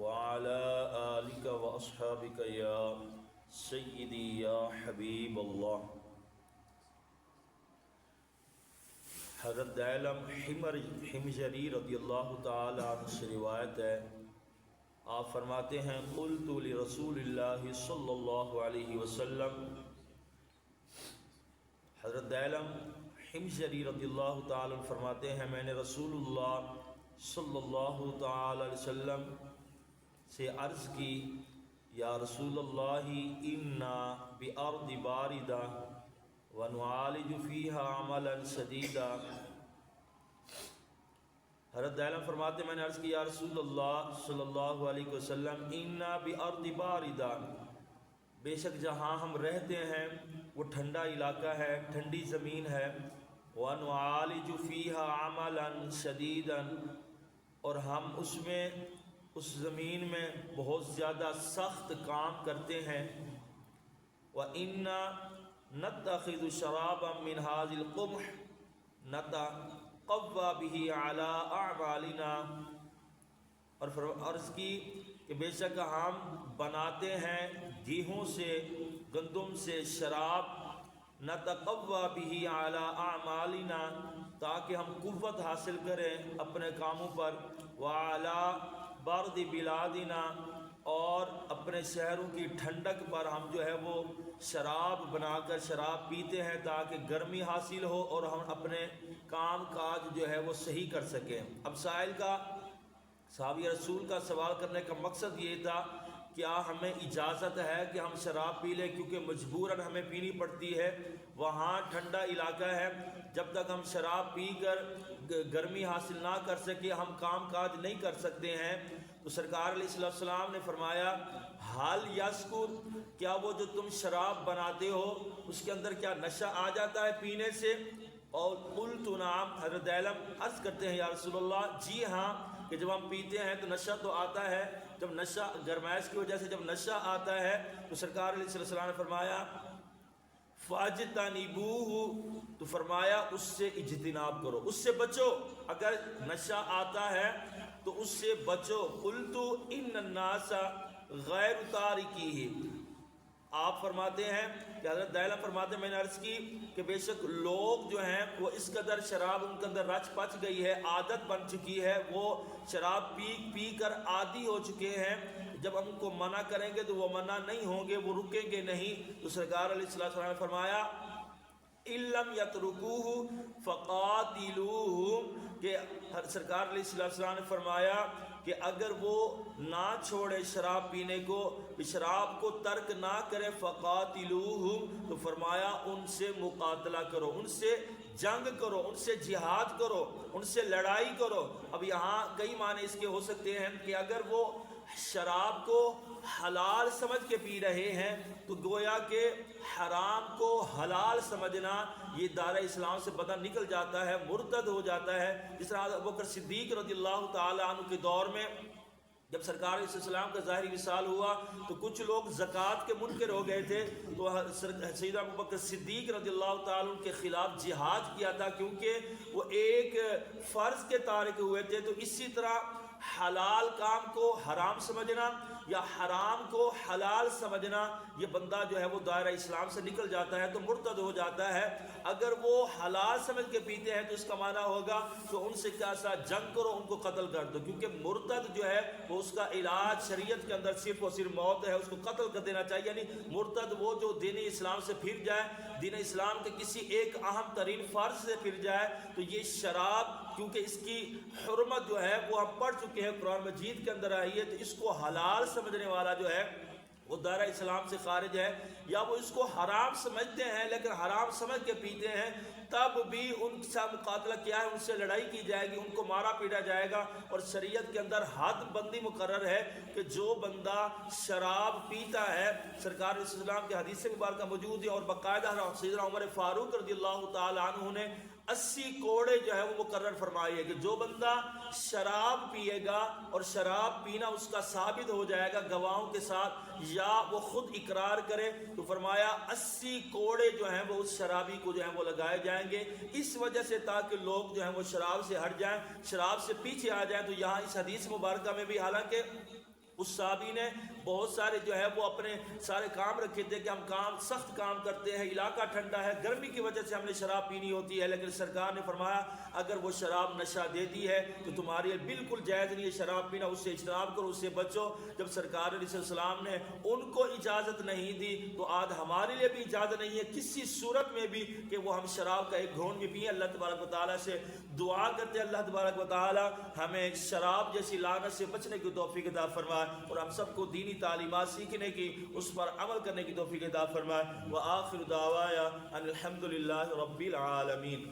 وعلى آلك وأصحابك يا سيدي يا حبيب اللہ۔ حضرت دعلم حمجری رضی اللہ تعالی عنہ سے روایت ہے، آپ فرماتے ہیں قلت لرسول اللہ صلی اللہ علیہ وسلم۔ حضرت دعلم حمجری رضی اللہ تعالی عنہ فرماتے ہیں میں نے رسول اللہ صلی اللہ تعالی علیہ وسلم سے عرض کی، یا رسول اللہ انا بارض باردہ ونعالج فیہا عملا شدیدا۔ حضرت دعلم فرماتے ہیں میں نے عرض کی، یا رسول اللہ صلی اللہ علیہ وسلم انا بارض باردہ، بے شک جہاں ہم رہتے ہیں وہ ٹھنڈا علاقہ ہے، ٹھنڈی زمین ہے، وَنُعَالِجُ فِيهَا عَمَلًا شَدِيدًا، اور ہم اس زمین میں بہت زیادہ سخت کام کرتے ہیں، وَإِنَّا نَتَّخِذُ شَرَابًا مِنْ هَذِهِ الْقُمْحِ نَتَقَوَّى بِهِ عَلَىٰ أَعْمَالِنَا، اور عرض کی کہ بے شک ہم بناتے ہیں گیہوں سے، گندم سے شراب، نتقوی بہ علی اعمالنا، تاکہ ہم قوت حاصل کریں اپنے کاموں پر، وعلی برد بلادنا، اور اپنے شہروں کی ٹھنڈک پر ہم جو ہے وہ شراب بنا کر شراب پیتے ہیں تاکہ گرمی حاصل ہو اور ہم اپنے کام کاج جو ہے وہ صحیح کر سکیں۔ اب صحابی رسول کا سوال کرنے کا مقصد یہ تھا، کیا ہمیں اجازت ہے کہ ہم شراب پی لیں، کیونکہ مجبوراً ہمیں پینی پڑتی ہے، وہاں ٹھنڈا علاقہ ہے، جب تک ہم شراب پی کر گرمی حاصل نہ کر سکے ہم کام کاج نہیں کر سکتے ہیں۔ تو سرکار علیہ السلام نے فرمایا، حال یسکر، کیا وہ جو تم شراب بناتے ہو اس کے اندر کیا نشہ آ جاتا ہے پینے سے؟ اور قلت نعم، حضرت دعلم عرض کرتے ہیں یا رسول اللہ جی ہاں، کہ جب ہم پیتے ہیں تو نشہ تو آتا ہے، جب نشہ گرمائش کی وجہ سے جب نشہ آتا ہے تو سرکار علیہ السلام نے فرمایا فاجتنبوہ، تو فرمایا اس سے اجتناب کرو، اس سے بچو، اگر نشہ آتا ہے تو اس سے بچو۔ قلت ان الناس غیر تارکیہ، آپ فرماتے ہیں کہ حضرت دعلم فرماتے ہیں میں نے عرض کی کہ بے شک لوگ جو ہیں وہ اس قدر شراب ان کے اندر رچ پچ گئی ہے، عادت بن چکی ہے، وہ شراب پی پی کر عادی ہو چکے ہیں، جب ہم کو منع کریں گے تو وہ منع نہیں ہوں گے، وہ رکیں گے نہیں۔ تو سرکار علیہ السلام نے فرمایا ان لم یترکوہ فقاتلوہ، کہ سرکار علیہ السلام نے فرمایا کہ اگر وہ نہ چھوڑے شراب پینے کو، شراب کو ترک نہ کرے، فقاتلوہ، تو فرمایا ان سے مقاتلہ کرو، ان سے جنگ کرو، ان سے جہاد کرو، ان سے لڑائی کرو۔ اب یہاں کئی معنی اس کے ہو سکتے ہیں کہ اگر وہ شراب کو حلال سمجھ کے پی رہے ہیں تو گویا کہ حرام کو حلال سمجھنا یہ دائرہ اسلام سے بدن نکل جاتا ہے، مرتد ہو جاتا ہے۔ جس طرح ابوبکر صدیق رضی اللہ تعالی عنہ کے دور میں جب سرکار علیہ السلام کا ظاہری وصال ہوا تو کچھ لوگ زکوٰۃ کے منکر ہو گئے تھے، تو سیدنا ابوبکر صدیق رضی اللہ تعالیٰ عنہ کے خلاف جہاد کیا تھا، کیونکہ وہ ایک فرض کے تارک ہوئے تھے۔ تو اسی طرح حلال کام کو حرام سمجھنا یا حرام کو حلال سمجھنا، یہ بندہ جو ہے وہ دائرہ اسلام سے نکل جاتا ہے تو مرتد ہو جاتا ہے۔ اگر وہ حلال سمجھ کے پیتے ہیں تو اس کا معنی ہوگا تو ان سے کیسا جنگ کرو، ان کو قتل کر دو، کیونکہ مرتد جو ہے وہ اس کا علاج شریعت کے اندر صرف اور صرف موت ہے، اس کو قتل کر دینا چاہیے۔ یعنی مرتد وہ جو دین اسلام سے پھر جائے، دین اسلام کے کسی ایک اہم ترین فرض سے پھر جائے، تو یہ شراب کیونکہ اس کی حرمت جو ہے وہ ہم پڑھ چکے ہیں، قرآن مجید کے اندر آئی ہے، تو اس کو حلال سمجھنے والا جو ہے وہ دائرہ اسلام سے خارج ہے، یا وہ اس کو حرام سمجھتے ہیں لیکن حرام سمجھ کے پیتے ہیں، تب بھی ان سے مقاتلہ کیا ہے، ان سے لڑائی کی جائے گی، ان کو مارا پیٹا جائے گا۔ اور شریعت کے اندر حد بندی مقرر ہے کہ جو بندہ شراب پیتا ہے، سرکار علیہ السلام کے حدیث مبارکہ موجود ہے، اور باقاعدہ سیدنا عمر فاروق رضی اللہ تعالی عنہ نے 80 کوڑے جو ہے وہ مقرر فرمائی ہے کہ جو بندہ شراب پیے گا اور شراب پینا اس کا ثابت ہو جائے گا گواہوں کے ساتھ، یا وہ خود اقرار کرے، تو فرمایا 80 کوڑے جو ہیں وہ اس شرابی کو جو ہیں وہ لگائے جائیں گے، اس وجہ سے تاکہ لوگ جو ہیں وہ شراب سے ہٹ جائیں، شراب سے پیچھے آ جائیں۔ تو یہاں اس حدیث مبارکہ میں بھی حالانکہ اس صحابی نے بہت سارے جو ہے وہ اپنے سارے کام رکھے تھے کہ ہم کام سخت کام کرتے ہیں، علاقہ ٹھنڈا ہے، گرمی کی وجہ سے ہم نے شراب پینی ہوتی ہے، لیکن سرکار نے فرمایا اگر وہ شراب نشہ دیتی ہے تو تمہارے لیے بالکل جائز نہیں ہے شراب پینا، اس سے اجتناب کرو، اس سے بچو۔ جب سرکار علیہ السلام نے ان کو اجازت نہیں دی تو آج ہمارے لیے بھی اجازت نہیں ہے کسی صورت میں بھی کہ وہ ہم شراب کا ایک گھونٹ بھی پئیں۔ اللہ تبارک و تعالیٰ سے دعا کرتے ہیں اللہ تبارک و تعالیٰ ہمیں شراب جیسی لعنت سے بچنے کی توفیق عطا فرمائے اور ہم سب کو دینی تعلیمات سیکھنے کی، اس پر عمل کرنے کی توفیق عطا فرمائے۔ وآخر دعوایا ان الحمد للہ رب العالمین۔